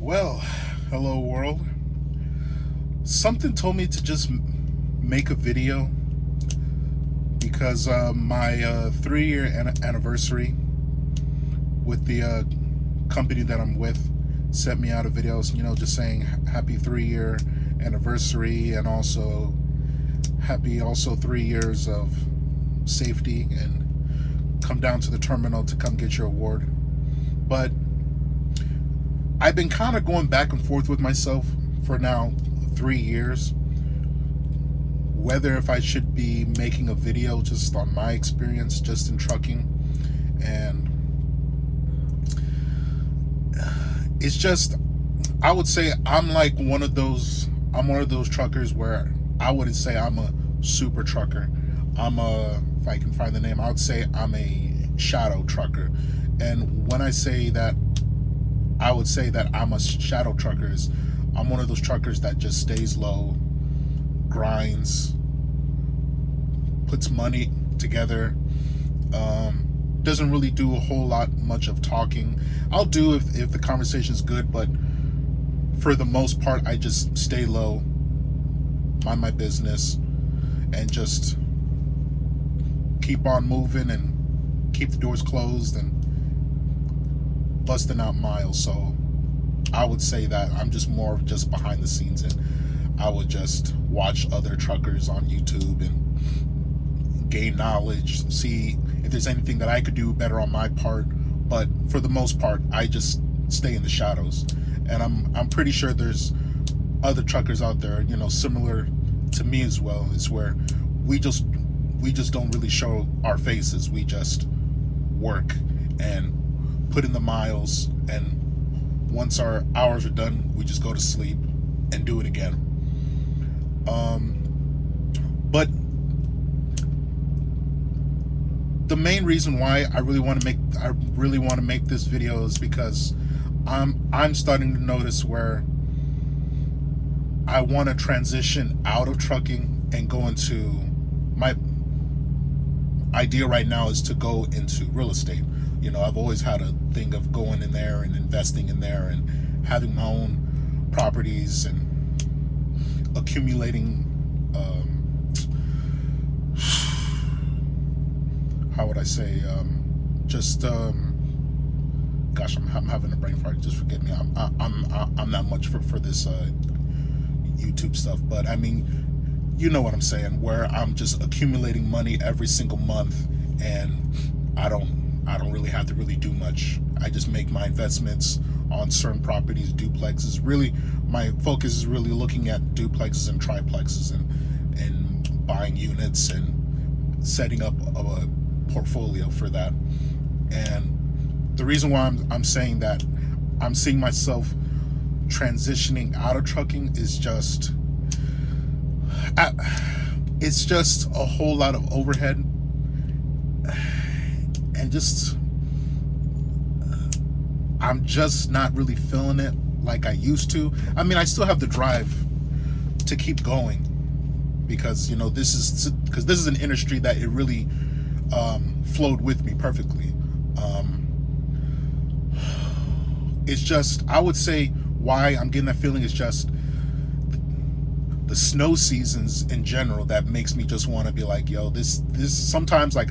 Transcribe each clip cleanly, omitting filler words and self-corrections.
Well, hello world. Something told me to just make a video because my 3-year anniversary with the company that I'm with sent me out a video, just saying happy 3-year anniversary and also happy 3 years of safety, and come down to the terminal to come get your award. But I've been kind of going back and forth with myself for now 3 years whether if I should be making a video just on my experience just in trucking. And it's just, I would say I'm one of those truckers where I wouldn't say I'm a super trucker. If I can find the name, I would say I'm a shadow trucker. And when I say that, I would say that I'm a shadow trucker is I'm one of those truckers that just stays low, grinds, puts money together, doesn't really do a whole lot much of talking. I'll do if the conversation's good, but for the most part I just stay low, mind my business, and just keep on moving and keep the doors closed and busting out miles. So I would say that I'm just more of just behind the scenes, and I would just watch other truckers on YouTube and gain knowledge, see if there's anything that I could do better on my part. But for the most part, I just stay in the shadows. And I'm pretty sure there's other truckers out there, similar to me as well. It's where we just don't really show our faces. We just work and put in the miles, and once our hours are done, we just go to sleep and do it again. But the main reason why I really want to make this video is because I'm starting to notice where I want to transition out of trucking and go into, my idea right now is to go into real estate. I've always had a thing of going in there and investing in there and having my own properties and accumulating, how would I say, gosh, I'm having a brain fart. Just forgive me. I'm not much for this YouTube stuff, but I mean, you know what I'm saying, where I'm just accumulating money every single month, and I don't really have to really do much. I just make my investments on certain properties, duplexes. Really, my focus is really looking at duplexes and triplexes and buying units and setting up a portfolio for that. And the reason why I'm saying that I'm seeing myself transitioning out of trucking is it's just a whole lot of overhead, and just I'm just not really feeling it like I used to. I mean, I still have the drive to keep going because this is an industry that it really flowed with me perfectly. It's just, I would say why I'm getting that feeling is just the snow seasons in general that makes me just want to be like, yo, this sometimes, like,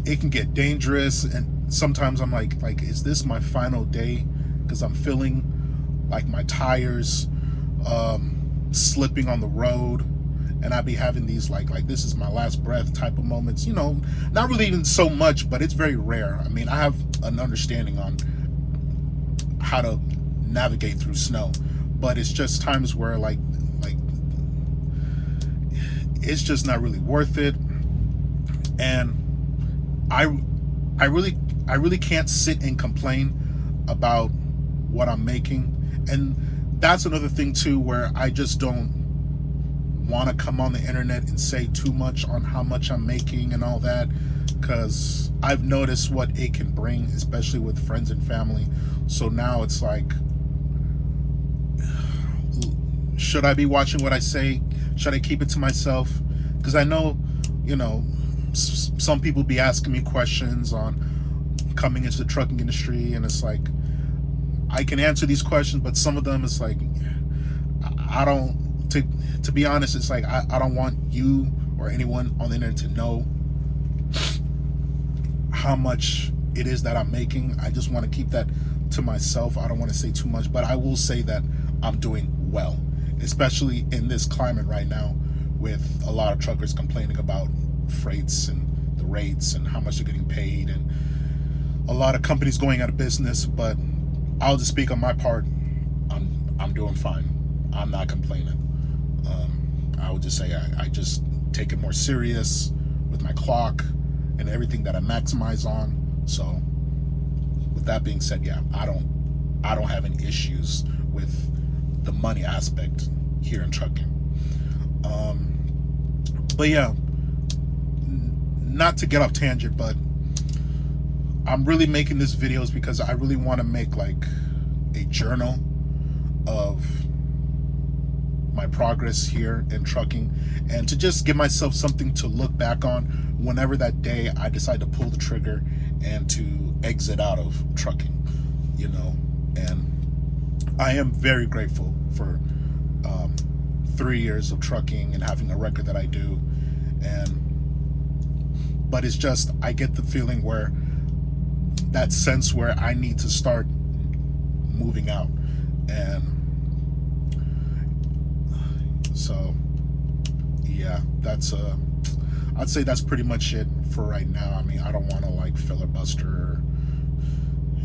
it can get dangerous, and sometimes I'm like is this my final day? Because I'm feeling like my tires slipping on the road, and I'd be having these like this is my last breath type of moments. Not really even so much, but it's very rare. I mean, I have an understanding on how to navigate through snow, but it's just times where like it's just not really worth it. And I really can't sit and complain about what I'm making. And that's another thing too, where I just don't want to come on the internet and say too much on how much I'm making and all that, because I've noticed what it can bring, especially with friends and family. So now it's like, should I be watching what I say? Should I keep it to myself? Because I know, some people be asking me questions on coming into the trucking industry, and it's like, I can answer these questions, but some of them it's like I don't. To be honest, it's like I don't want you or anyone on the internet to know how much it is that I'm making. I just want to keep that to myself. I don't want to say too much, but I will say that I'm doing well, especially in this climate right now with a lot of truckers complaining about freights and the rates and how much they're getting paid, and a lot of companies going out of business. But I'll just speak on my part. I'm doing fine. I'm not complaining. I would just say I just take it more serious with my clock and everything that I maximize on. So with that being said, yeah, I don't have any issues with the money aspect here in trucking. But yeah, not to get off tangent, but I'm really making this videos because I really want to make like a journal of my progress here in trucking, and to just give myself something to look back on whenever that day I decide to pull the trigger and to exit out of trucking, you know. And I am very grateful for 3 years of trucking and having a record that I do. But it's just, I get the feeling where that sense where I need to start moving out. And so yeah, that's I'd say that's pretty much it for right now. I mean, I don't want to like filibuster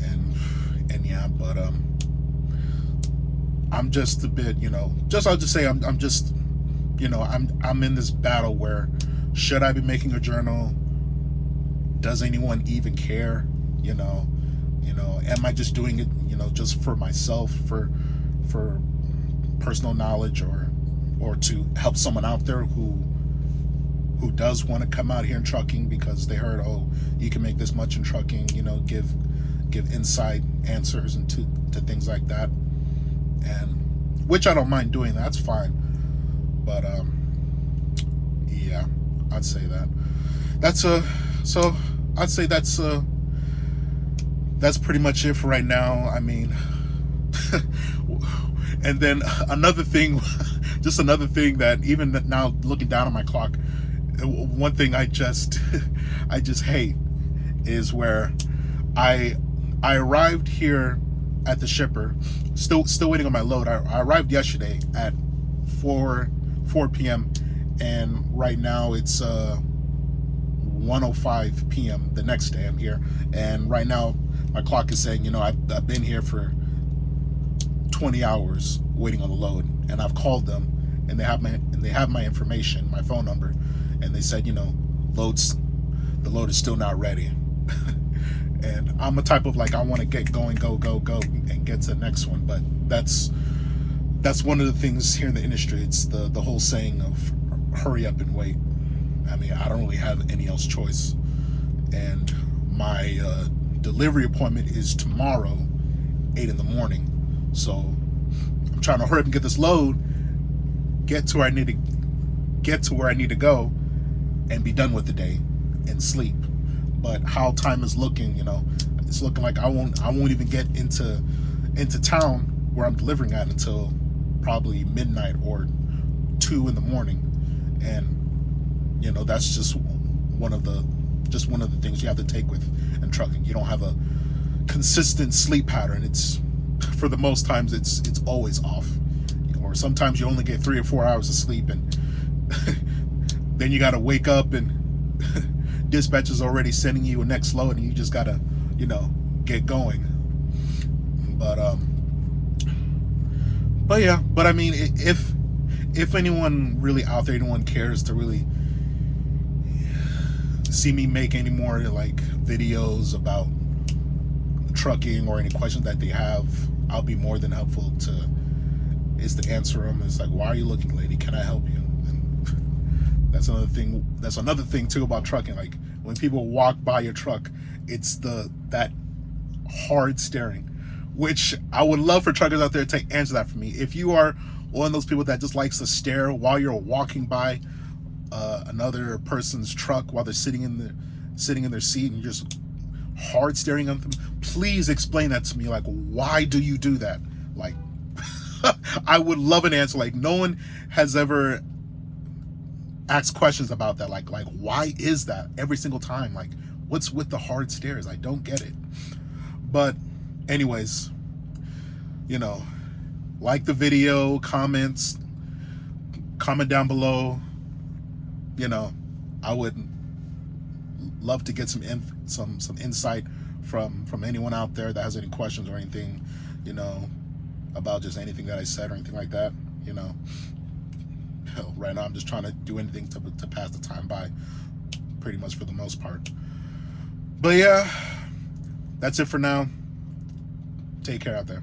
and yeah, but I'm just a bit, you know, I'll just say I'm just, you know, I'm in this battle where, should I be making a journal? Does anyone even care? You know, am I just doing it, you know, just for myself, for personal knowledge, or to help someone out there who does want to come out here in trucking because they heard, oh, you can make this much in trucking, you know, give insight answers and to things like that, and which I don't mind doing. That's fine. But yeah, I'd say that. So I'd say that's pretty much it for right now. I mean, and then another thing, just another thing that even now looking down on my clock, one thing I just hate is where I arrived here at the shipper, still waiting on my load. I arrived yesterday at 4 p.m. and right now it's 1:05 p.m. the next day I'm here, and right now my clock is saying, you know, I've been here for 20 hours waiting on the load, and I've called them, and they have my information, my phone number, and they said, you know, the load is still not ready. And I'm a type of like, I want to get going, go, and get to the next one. But that's one of the things here in the industry. It's the whole saying of hurry up and wait. I mean, I don't really have any else choice. And my delivery appointment is tomorrow, 8 in the morning. So I'm trying to hurry up and get this load, get to where I need to go, and be done with the day and sleep. But how time is looking, you know, it's looking like I won't even get into town where I'm delivering at until probably midnight or 2 in the morning. And you know, that's just one of the things you have to take with in trucking. You don't have a consistent sleep pattern. It's, for the most times, it's always off, or sometimes you only get 3 or 4 hours of sleep, and then you got to wake up and dispatch is already sending you a next load, and you just gotta, you know, get going. But yeah, but I mean, if anyone really out there, anyone cares to really see me make any more like videos about trucking, or any questions that they have, I'll be more than helpful to answer them. It's like, why are you looking, lady? Can I help you? And that's another thing too about trucking. Like, when people walk by your truck, it's that hard staring, which I would love for truckers out there to answer that for me. If you are one of those people that just likes to stare while you're walking by another person's truck while they're sitting in their seat, and you're just hard staring at them, please explain that to me. Like, why do you do that? Like, I would love an answer. Like, no one has ever asked questions about that. Like why is that every single time? Like, what's with the hard stares? I don't get it. But anyways, you know, like the video, comment down below. You know, I would love to get some insight from anyone out there that has any questions or anything, you know, about just anything that I said or anything like that. You know, right now I'm just trying to do anything to pass the time by, pretty much for the most part. But yeah, that's it for now. Take care out there.